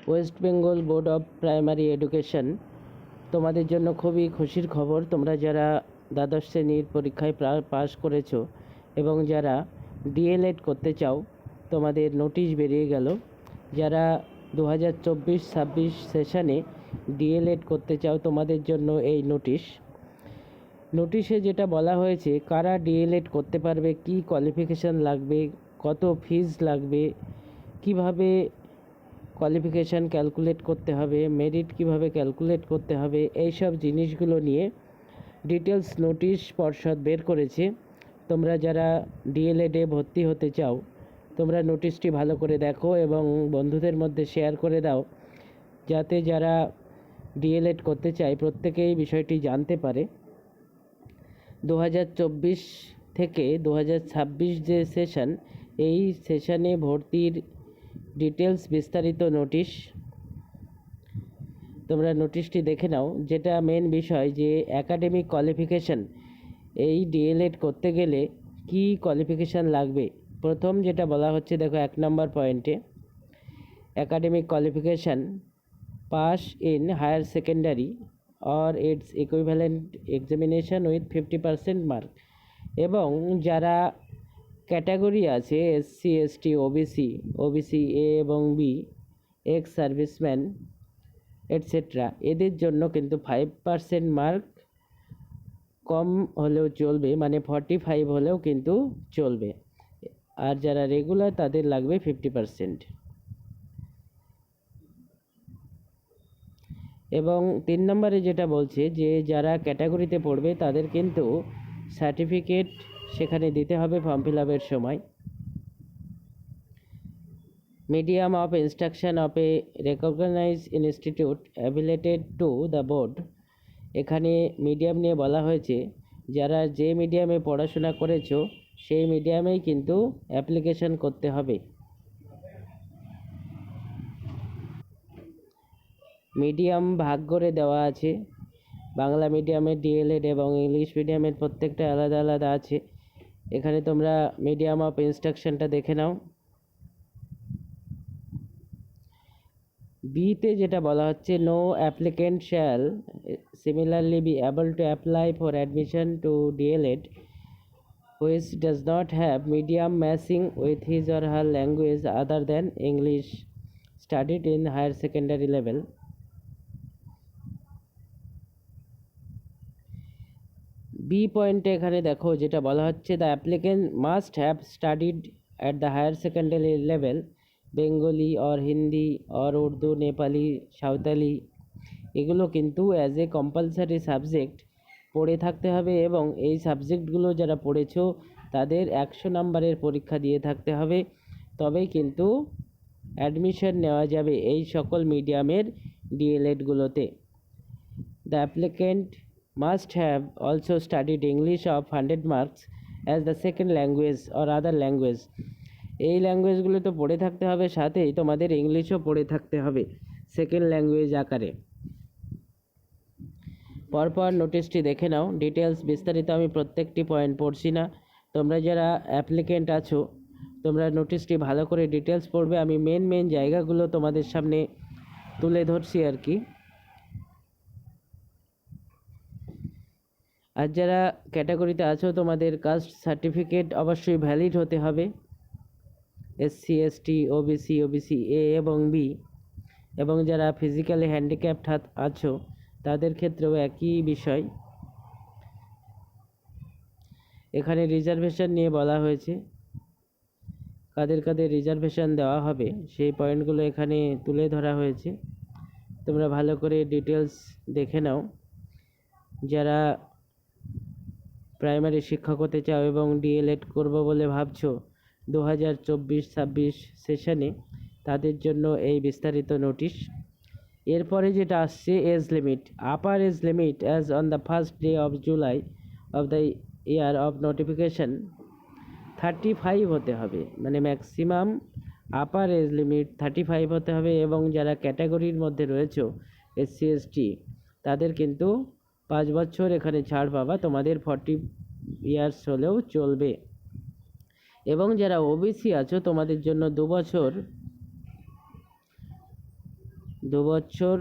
West Bengal board of primary education তোমাদের জন্য খুবই খুশির খবর। তোমরা যারা দ্বাদশ শ্রেণীর পরীক্ষায় পাস করেছো এবং যারা ডিএলএড করতে চাও, তোমাদের নোটিশ বেরিয়ে গেল। যারা 2024-26 সেশনে ডিএলএড করতে চাও, তোমাদের জন্য এই নোটিশে যেটা বলা হয়েছে, কারা ডিএলএড করতে পারবে, কি কোয়ালিফিকেশান লাগবে, কত ফিজ লাগবে, কিভাবে কোয়ালিফিকেশান ক্যালকুলেট করতে হবে, মেরিট কিভাবে ক্যালকুলেট করতে হবে, এই সব জিনিসগুলো নিয়ে ডিটেলস নোটিশ পর্ষদ বের করেছে। তোমরা যারা ডিএলএডে ভর্তি হতে চাও, তোমরা নোটিশটি ভালো করে দেখো এবং বন্ধুদের মধ্যে শেয়ার করে দাও, যাতে যারা ডিএলএড করতে চায় প্রত্যেকেই বিষয়টি জানতে পারে। 2024 থেকে 2026 যে সেশন, এই সেশনে ভর্তির ডিটেলস বিস্তারিত নোটিশ, তোমরা নোটিশটি দেখে নাও। যেটা মেন বিষয় যে অ্যাকাডেমিক কোয়ালিফিকেশান, এই ডিএলএড করতে গেলে কি কোয়ালিফিকেশান লাগবে। প্রথম যেটা বলা হচ্ছে, দেখো 1 নম্বর পয়েন্টে, academic qualification pass in higher secondary or its equivalent examination with 50% mark. এবং যারা ক্যাটাগরি আছে এসসি, এসটি, ওবিসি এ এবং বি, এক্স সার্ভিসম্যান এটসেট্রা, এদের জন্য কিন্তু 5% মার্ক কম হলেও চলবে, মানে 45 হলেও কিন্তু চলবে। আর যারা রেগুলার, তাদের লাগবে 50%। এবং 3 নম্বরে যেটা বলছে যে যারা ক্যাটাগরিতে পড়বে তাদের কিন্তু সার্টিফিকেট সেখানে দিতে হবে ফর্ম ফিল আপের সময়। Medium of instruction of a recognise institute affiliated to the board. এখানে মিডিয়াম নিয়ে বলা হয়েছে, যারা যে মিডিয়ামে পড়াশোনা করেছো সেই মিডিয়ামেই কিন্তু অ্যাপ্লিকেশন করতে হবে। মিডিয়াম ভাগ করে দেওয়া আছে, বাংলা মিডিয়ামের ডিএলএড এবং ইংলিশ মিডিয়ামের প্রত্যেকটা আলাদা আলাদা আছে। এখানে তোমরা মিডিয়াম অফ ইনস্ট্রাকশনটা দেখে নাও। বিতে যেটা বলা হচ্ছে, no applicant shall similarly be able to apply for admission to DElEd which does not have medium matching with his or her language other than English studied in higher secondary level. B পয়েন্টে এখানে দেখো যেটা বলা হচ্ছে, the applicant must have studied at the higher secondary level Bengali or Hindi or Urdu, Nepali, Santali, এগুলো কিন্তু as a compulsory subject পড়ে থাকতে হবে। এবং এই সাবজেক্টগুলো যারা পড়েছো তাদের 100 নম্বরের পরীক্ষা দিয়ে থাকতে হবে, তবেই কিন্তু অ্যাডমিশন নেওয়া যাবে এই সকল মিডিয়ামের ডিএলএডগুলোতে। The applicant must have also studied English of 100 marks as the second language or other language. এই ল্যাঙ্গুয়েজগুলো তো পড়ে থাকতে হবে, সাথেই তোমাদের ইংলিশও পড়ে থাকতে হবে সেকেন্ড ল্যাঙ্গুয়েজ আকারে। পরপর নোটিশটি দেখে নাও, ডিটেলস বিস্তারিত আমি প্রত্যেকটি পয়েন্ট পড়ছি না। তোমরা যারা অ্যাপ্লিকেন্ট আছো, তোমরা নোটিশটি ভালো করে ডিটেলস পড়বে। আমি মেন জায়গাগুলো তোমাদের সামনে তুলে ধরছি আর কি। আর যারা ক্যাটাগরিতে আছো, তোমাদের কাস্ট সার্টিফিকেট অবশ্যই ভ্যালিড হতে হবে, এসসি, এসটি, ওবিসি এ এবং বি। এবং যারা ফিজিক্যালি হ্যান্ডিক্যাপড আছো, তাদের ক্ষেত্রেও একই বিষয়। এখানে রিজার্ভেশন নিয়ে বলা হয়েছে, কাদের কাদের রিজার্ভেশন দেওয়া হবে সেই পয়েন্টগুলো এখানে তুলে ধরা হয়েছে। তোমরা ভালো করে ডিটেলস দেখে নাও। যারা প্রাইমারি শিক্ষক হতে চাও এবং ডিএলএড করবো বলে ভাবছো 2024-26 সেশনে, তাদের জন্য এই বিস্তারিত নোটিশ। এরপরে যেটা আসছে, age limit. Upper age limit as on the first day of July of the year of notification 35 হতে হবে, মানে ম্যাক্সিমাম আপার এজ লিমিট 35 হতে হবে। এবং যারা ক্যাটাগরির মধ্যে রয়েছে এসসি, এসটি, তাদের কিন্তু 5 বছর এখানে ছাড় পাবা, তোমাদের 40 ইয়ার্স হলেও চলবে। এবং যারা ওবিসি আছো, তোমাদের জন্য 2 বছর 2 বছর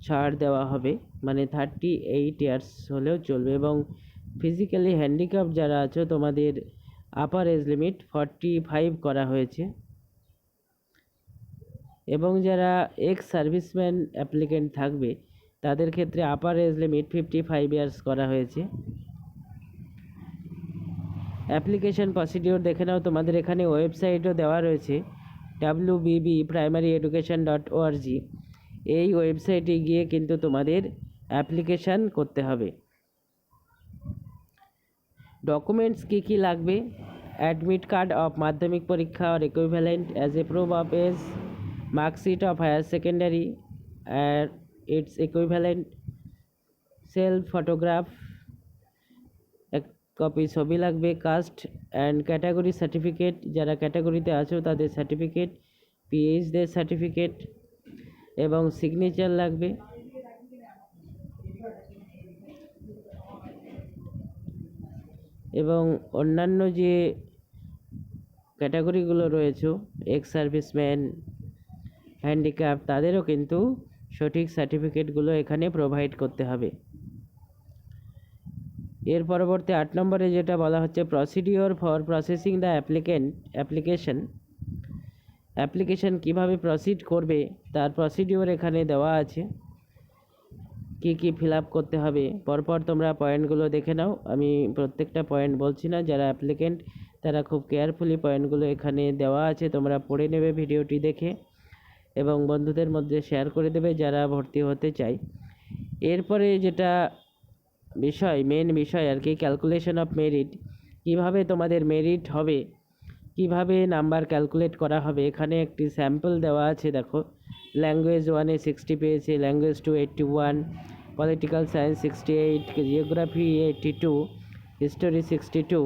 ছাড় দেওয়া হবে, মানে 38 ইয়ার্স হলেও চলবে। এবং ফিজিক্যালি হ্যান্ডিক্যাপ যারা আছো তোমাদের আপার এজ লিমিট 45 করা হয়েছে। এবং যারা এক্স সার্ভিসম্যান অ্যাপ্লিকেন্ট থাকবে তাদের ক্ষেত্রে আপার এজ লিমিট 55 ইয়ার্স করা হয়েছে। অ্যাপ্লিকেশন প্রসিডিওর দেখে নাও, তোমাদের এখানে ওয়েবসাইটও দেওয়া রয়েছে wbbprimaryeducation.org। এই ওয়েবসাইটে গিয়ে কিন্তু তোমাদের অ্যাপ্লিকেশান করতে হবে। ডকুমেন্টস কী কী লাগবে? অ্যাডমিট কার্ড অফ মাধ্যমিক পরীক্ষা or equivalent as a proof of age, marksheet of higher secondary and its equivalent, self photograph এক কপি ছবি লাগবে, কাস্ট অ্যান্ড ক্যাটাগরি সার্টিফিকেট, যারা ক্যাটাগরিতে আছো তাদের সার্টিফিকেট, পিএইচদের সার্টিফিকেট এবং সিগনেচার লাগবে। এবং অন্যান্য যে ক্যাটাগরিগুলো রয়েছে এক্স সার্ভিসম্যান, হ্যান্ডিক্যাপ, তাদেরও কিন্তু সঠিক সার্টিফিকেটগুলো এখানে প্রোভাইড করতে হবে। এর পরবর্তী 8 নম্বরে যেটা বলা হচ্ছে procedure for processing the application কীভাবে প্রসিড করবে তার প্রসিডিওর এখানে দেওয়া আছে, কি কি ফিল আপ করতে হবে। পরপর তোমরা পয়েন্টগুলো দেখে নাও, আমি প্রত্যেকটা পয়েন্ট বলছি না, যারা অ্যাপ্লিকেন্ট তারা খুব কেয়ারফুলি পয়েন্টগুলো এখানে দেওয়া আছে তোমরা পড়ে নেবে ভিডিওটি দেখে এবং বন্ধুদের মধ্যে শেয়ার করে দেবে যারা ভর্তি হতে চায়। এরপরে যেটা মেন বিষয় আর কি, ক্যালকুলেশন অফ মেরিট, কিভাবে তোমাদের মেরিট হবে, কিভাবে নাম্বার ক্যালকুলেট করা হবে। এখানে একটি স্যাম্পল দেওয়া আছে, দেখো। ল্যাঙ্গুয়েজ 1-এ 60 পেয়েছে, language 2 81, political science 68, geography 82, history 62,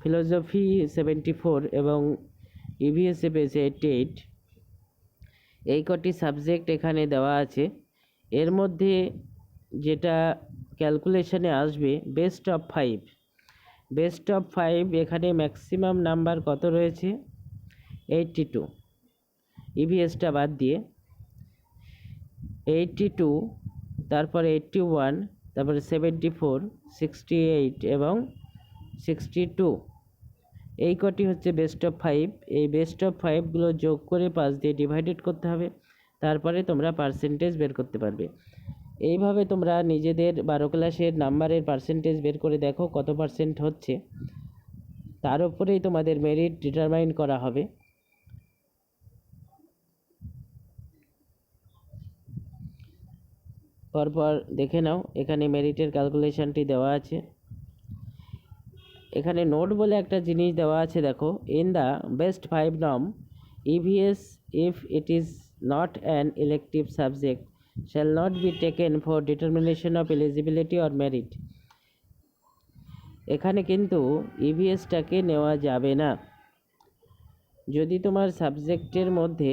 philosophy 74 এবং ইভিএসে পেয়েছে 88। এই কটি সাবজেক্ট এখানে দেওয়া আছে। এর মধ্যে যেটা ক্যালকুলেশনে আসবে বেস্ট অফ 5, এখানে ম্যাক্সিমাম নাম্বার কত রয়েছে? 82, ইভিএসটা বাদ দিয়ে 82, তারপরে 81, তারপরে 74, 68 এবং 62, এই কটি হচ্ছে বেস্ট অফ 5। এই বেস্ট অফ 5গুলো যোগ করে 5 দিয়ে ডিভাইডেড করতে হবে, তারপরে তোমরা পার্সেন্টেজ বের করতে পারবে। এইভাবে তোমরা নিজেদের 12 ক্লাসের নাম্বারের পার্সেন্টেজ বের করে দেখো কত পার্সেন্ট হচ্ছে, তার উপরেই তোমাদের মেরিট ডিটারমাইন করা হবে। পরপর দেখে নাও, এখানে মেরিটের ক্যালকুলেশনটি দেওয়া আছে। এখানে নোট বলে একটা জিনিস দেওয়া আছে, দেখো। In the best 5 norm EVS if it is not an elective subject shall not be taken for determination of eligibility or merit। এখানে কিন্তু ইভিএসটাকে নেওয়া যাবে না যদি তোমার সাবজেক্টের মধ্যে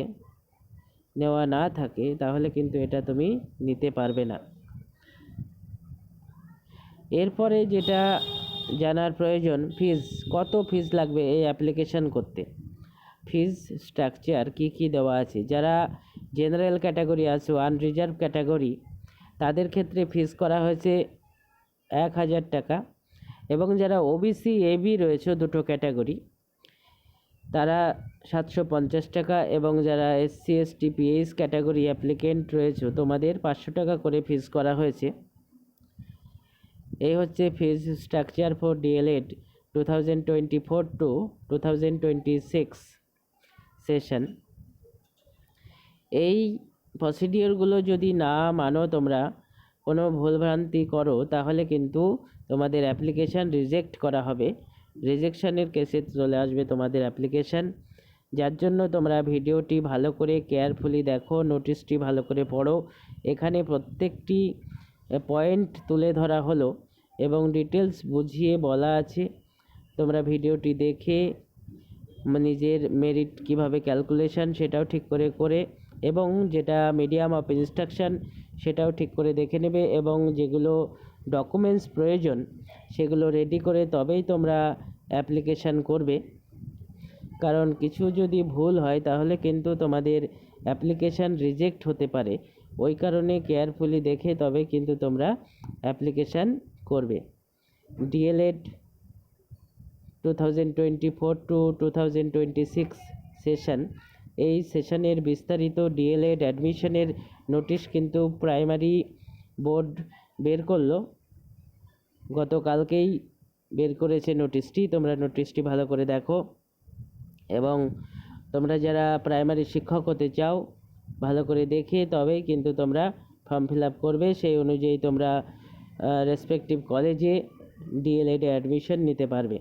নেওয়া না থাকে, তাহলে কিন্তু এটা তুমি নিতে পারবে না। এরপরে যেটা জানার প্রয়োজন, ফিজ, কত ফিজ লাগবে এই অ্যাপ্লিকেশন করতে। ফিজ স্ট্রাকচার কি কি দেওয়া আছে, যারা জেনারেল ক্যাটাগরি আছে, আনরিজার্ভ ক্যাটাগরি, তাদের ক্ষেত্রে ফিজ করা হয়েছে 1000 টাকা। এবং যারা ওবিসি এবি রয়েছে, দুটো ক্যাটাগরি, তারা 750 টাকা। এবং যারা SC ST pH category applicant রয়েছে, তোমাদের 500 টাকা করে ফিজ করা হয়েছে। এই হচ্ছে fees structure for DElEd 2024 to 2026 session. এই প্রসিডিওরগুলো যদি না মানো, তোমরা কোনো ভুলভ্রান্তি করো, তাহলে কিন্তু তোমাদের অ্যাপ্লিকেশান রিজেক্ট করা হবে। রিজেকশানের কেসে চলে আসবে তোমাদের অ্যাপ্লিকেশান। যার জন্য তোমরা ভিডিওটি ভালো করে কেয়ারফুলি দেখো, নোটিশটি ভালো করে পড়ো। এখানে প্রত্যেকটি পয়েন্ট তুলে ধরা হলো এবং ডিটেলস বুঝিয়ে বলা আছে। তোমরা ভিডিওটি দেখে নিজের মেরিট কিভাবে ক্যালকুলেশন সেটাও ঠিক করে এবং যেটা মিডিয়াম অফ ইনস্ট্রাকশান সেটাও ঠিক করে দেখে নেবে এবং যেগুলো ডকুমেন্টস প্রয়োজন সেগুলো রেডি করে তবেই তোমরা অ্যাপ্লিকেশান করবে। কারণ কিছু যদি ভুল হয় তাহলে কিন্তু তোমাদের অ্যাপ্লিকেশান রিজেক্ট হতে পারে, ওই কারণে কেয়ারফুলি দেখে তবে কিন্তু তোমরা অ্যাপ্লিকেশান করবে। ডিএলএড 2024-2026 সেশন, এই সেশনের বিস্তারিত ডিএলএড অ্যাডমিশনের নোটিশ কিন্তু প্রাইমারি বোর্ড বের করলো, গতকালকেই বের করেছে নোটিশটি। তোমরা নোটিশটি ভালো করে দেখো, এবং তোমরা যারা প্রাইমারি শিক্ষক হতে চাও ভালো করে দেখে তবেই কিন্তু তোমরা ফর্ম ফিল আপ করবে, সেই অনুযায়ী তোমরা রেসপেক্টিভ কলেজে ডিএলএডে অ্যাডমিশন নিতে পারবে।